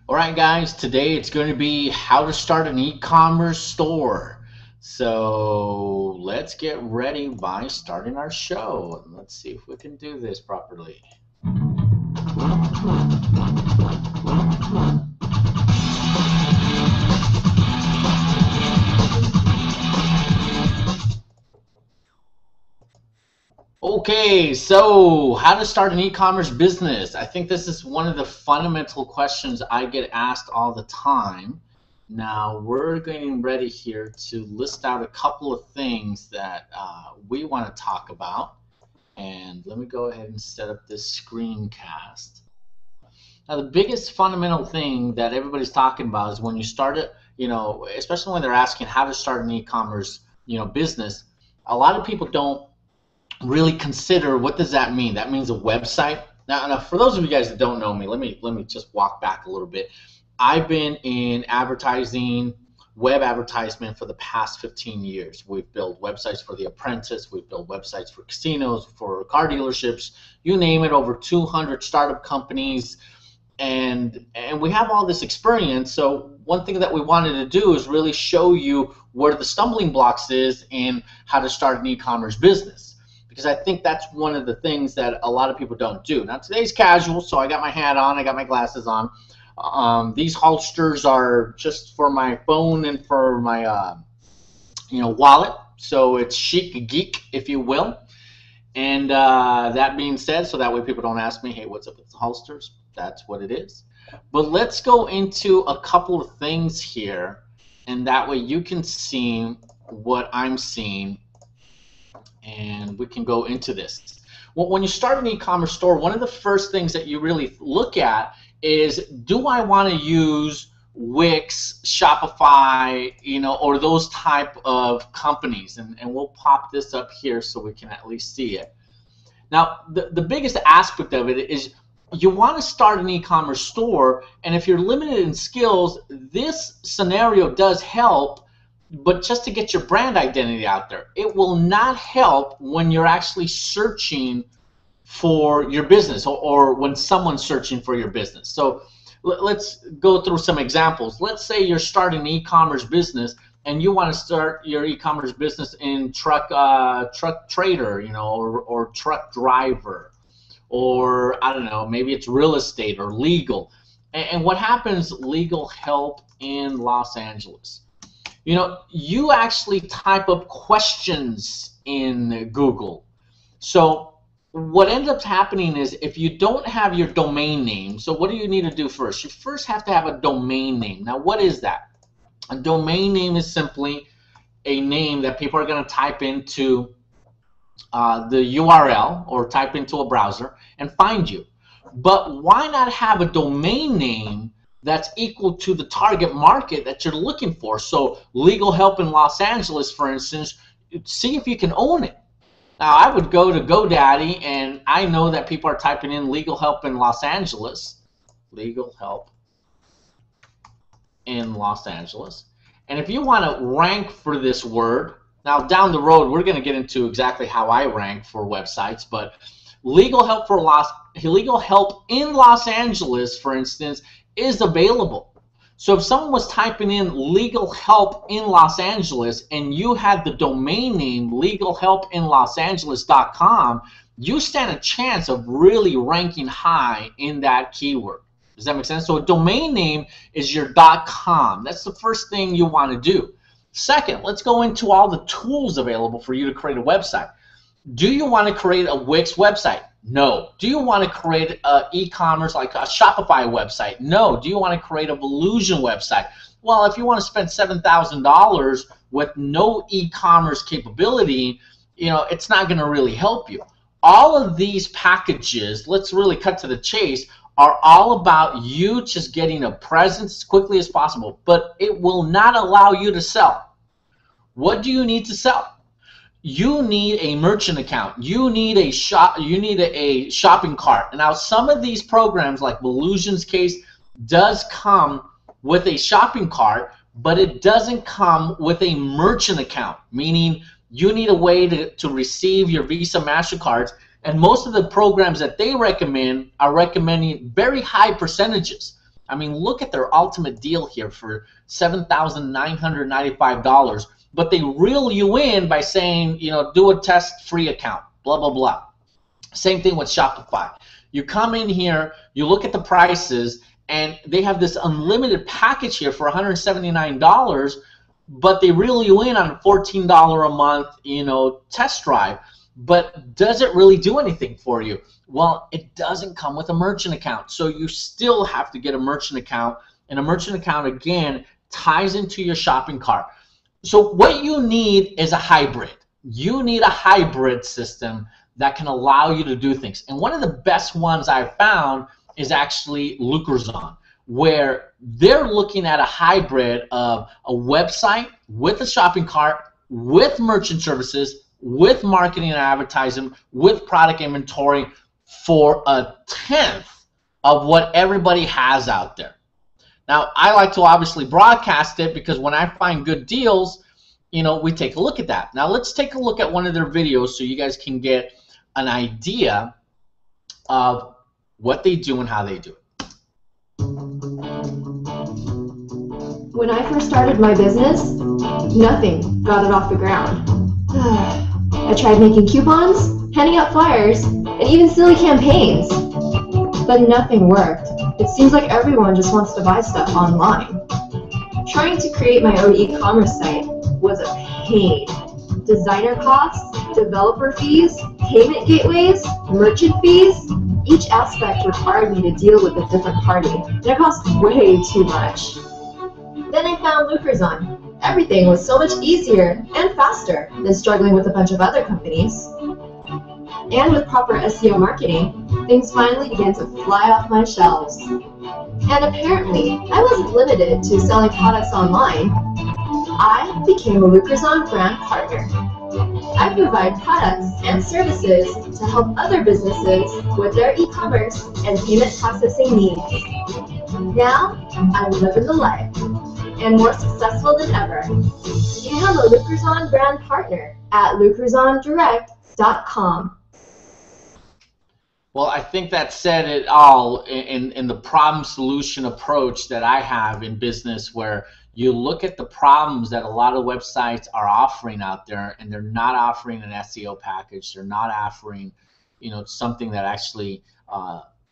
All right, guys, today it's going to be how to start an e-commerce store. So let's get ready by starting our show. Let's see if we can do this properly. Okay, so how to start an e-commerce business. I think this is one of the fundamental questions I get asked all the time. Now we're getting ready here to list out a couple of things that we want to talk about. And let me go ahead and set up this screencast. Now the biggest fundamental thing that everybody's talking about is when you start it, especially when they're asking how to start an e-commerce, business, a lot of people don't really consider what does that mean. That means a website. Now, for those of you guys that don't know me, let me just walk back a little bit. I've been in advertising, web advertisement for the past 15 years. We've built websites for The Apprentice, we've built websites for casinos, for car dealerships, you name it, over 200 startup companies, and we have all this experience. So one thing that we wanted to do is really show you where the stumbling blocks is in how to start an e-commerce business, because I think that's one of the things that a lot of people don't do. Now today's casual, so I got my hat on, I got my glasses on. These holsters are just for my phone and for my wallet, so it's chic geek, if you will. And that being said, so that way people don't ask me, hey, what's up with the holsters? That's what it is. But let's go into a couple of things here, and that way you can see what I'm seeing, and we can go into this. Well, when you start an e-commerce store, one of the first things that you really look at is, do I want to use Wix, Shopify, or those type of companies? And we'll pop this up here so we can at least see it. Now, the biggest aspect of it is you want to start an e-commerce store, and if you're limited in skills, this scenario does help, but just to get your brand identity out there. It will not help when you're actually searching for your business, or when someone's searching for your business. So let's go through some examples. Let's say you're starting an e-commerce business and you want to start your e-commerce business in truck trader, or truck driver, or I don't know, maybe it's real estate or legal. And what happens, legal help in Los Angeles. You actually type up questions in Google. So what ends up happening is, if you don't have your domain name, so what do you need to do first? You first have to have a domain name. Now, what is that? A domain name is simply a name that people are going to type into the URL or type into a browser and find you. But why not have a domain name that's equal to the target market that you're looking for? So legal help in Los Angeles, for instance, see if you can own it. Now I would go to GoDaddy, and I know that people are typing in legal help in Los Angeles, legal help in Los Angeles. And if you want to rank for this word, now down the road we're going to get into exactly how I rank for websites, but legal help in Los Angeles, for instance, is available. So if someone was typing in legal help in Los Angeles and you had the domain name legalhelpinlosangeles.com, you stand a chance of really ranking high in that keyword. Does that make sense? So a domain name is your .com. That's the first thing you want to do. Second, let's go into all the tools available for you to create a website. Do you want to create a Wix website? No. Do you want to create an e-commerce like a Shopify website? No. Do you want to create a Volusion website? Well, if you want to spend $7,000 with no e-commerce capability, it's not going to really help you. All of these packages, let's really cut to the chase, are all about you just getting a presence as quickly as possible, but it will not allow you to sell. What do you need to sell? You need a merchant account. You need a shopping cart. Now, some of these programs, like Volusion's case, does come with a shopping cart, but it doesn't come with a merchant account, meaning you need a way to receive your Visa, MasterCards, and most of the programs that they recommend are recommending very high percentages. I mean, look at their ultimate deal here for $7,995, but they reel you in by saying, you know, do a test free account, blah, blah, blah. Same thing with Shopify. You come in here, you look at the prices, and they have this unlimited package here for $179, but they reel you in on a $14 a month, you know, test drive. But does it really do anything for you? Well, it doesn't come with a merchant account, so you still have to get a merchant account, and a merchant account, again, ties into your shopping cart. So what you need is a hybrid. You need a hybrid system that can allow you to do things. And one of the best ones I've found is actually Lucrazon, where they're looking at a hybrid of a website with a shopping cart, with merchant services, with marketing and advertising, with product inventory for a tenth of what everybody has out there. Now, I like to obviously broadcast it because when I find good deals, you know, we take a look at that. Now, let's take a look at one of their videos so you guys can get an idea of what they do and how they do it. When I first started my business, nothing got it off the ground. I tried making coupons, handing out flyers, and even silly campaigns. But nothing worked. It seems like everyone just wants to buy stuff online. Trying to create my own e-commerce site was a pain. Designer costs, developer fees, payment gateways, merchant fees, each aspect required me to deal with a different party, and it cost way too much. Then I found Lucrazon. Everything was so much easier and faster than struggling with a bunch of other companies. And with proper SEO marketing, things finally began to fly off my shelves. And apparently, I wasn't limited to selling products online. I became a Lucrazon brand partner. I provide products and services to help other businesses with their e-commerce and payment processing needs. Now, I'm living the life, and more successful than ever. Become a Lucrazon brand partner at lucrazondirect.com. Well, I think that said it all in the problem-solution approach that I have in business, where you look at the problems that a lot of websites are offering out there, and they're not offering an SEO package. They're not offering, you know, something that actually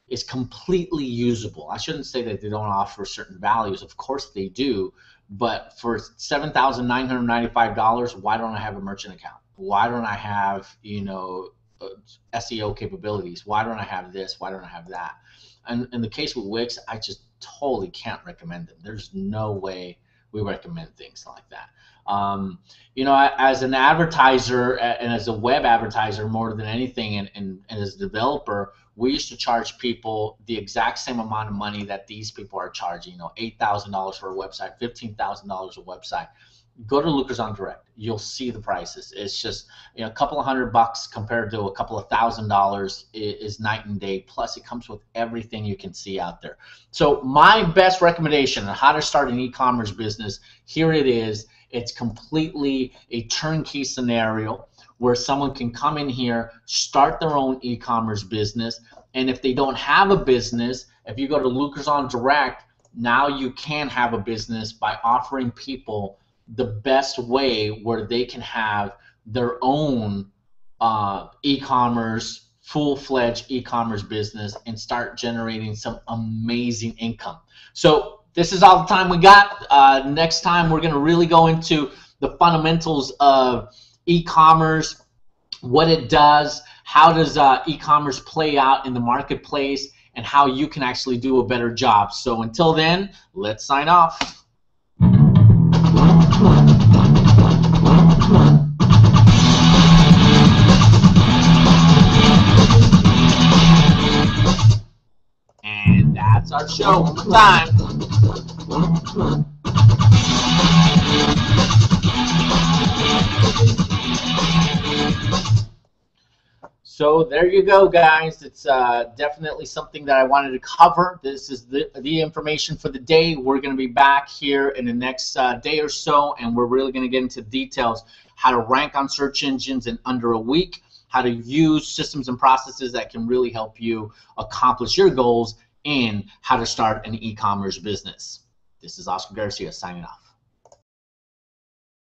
is completely usable. I shouldn't say that they don't offer certain values. Of course they do, but for $7,995, why don't I have a merchant account? Why don't I have, you know, SEO capabilities? Why don't I have this? Why don't I have that? And in the case with Wix, I just totally can't recommend them. There's no way we recommend things like that. You know, as an advertiser and as a web advertiser more than anything, and as a developer, we used to charge people the exact same amount of money that these people are charging. You know, $8,000 for a website, $15,000 a website. Go to Lucrazon Direct. You'll see the prices. It's just, you know, a couple of $100 compared to a couple of $1,000 is night and day. Plus, it comes with everything you can see out there. So my best recommendation on how to start an e-commerce business, here it is. It's completely a turnkey scenario where someone can come in here, start their own e-commerce business, and if they don't have a business, if you go to Lucrazon Direct, now you can have a business by offering people the best way where they can have their own e-commerce, full-fledged e-commerce business and start generating some amazing income. So this is all the time we got. Next time we're going to really go into the fundamentals of e-commerce, what it does, how does e-commerce play out in the marketplace, and how you can actually do a better job. So until then, let's sign off. And that's our show. One more time. So there you go, guys. It's definitely something that I wanted to cover. This is the information for the day. We're going to be back here in the next day or so, and we're really going to get into details, how to rank on search engines in under a week, how to use systems and processes that can really help you accomplish your goals in how to start an e-commerce business. This is Oscar Garcia signing off.